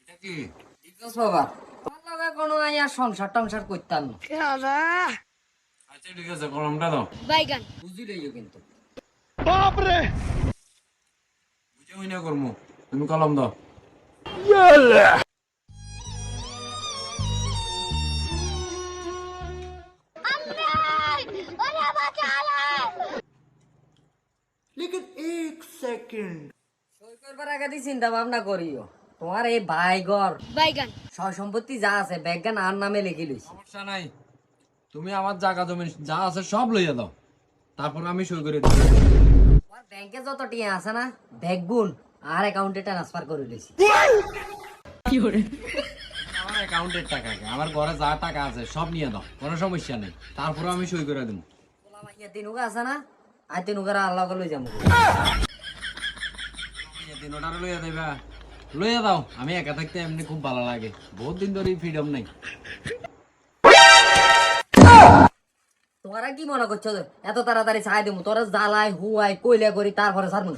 এটা কি বুঝছস বাবা তোমার লগে কোনো আইয়া সংসার টংসার করতাম না আচ্ছা ঠিক আছে কলমটা দাও বুঝি লইও কিন্তু বুঝে হই না করমু তুমি কলম দাও সই করবার আগে দিয়ে চিন্তা ভাবনা করিও তোমার এই ভাইগর সয় সম্পত্তি যা আছে ব্যাগগান আর নামে লিখে লইছি সমস্যা নাই তুমি আমার জায়গা জমি যা আছে সব লইয়া দাও তারপর আমি সই করে দিই তোমার ব্যাংকে যত টিয়া আছে না ব্যাগগুন আর অ্যাকাউন্টে ট্রান্সফার করে লইছি আমার অ্যাকাউন্টের টাকা কি? আমার ঘরে যা টাকা আছে সব নিয়ে দাও কোনো সমস্যা নেই তারপর আমি সই করে দেবো পোলা মাইয়া তিনুকা আছে না আর তিনুকার আল্লাহকে লই যাবো দিনটা লইয়া দেবা লইয়া দাও আমি একা থাকতে এমনি খুব ভালো লাগে বহুত দিন ধরে ফ্রিডম নাই তোরা কি মনে করছো এত তাড়াতাড়ি ছাই দেবো তোরা জ্বালাই হুয়াই কইলে করি তারপরে ছাড়বো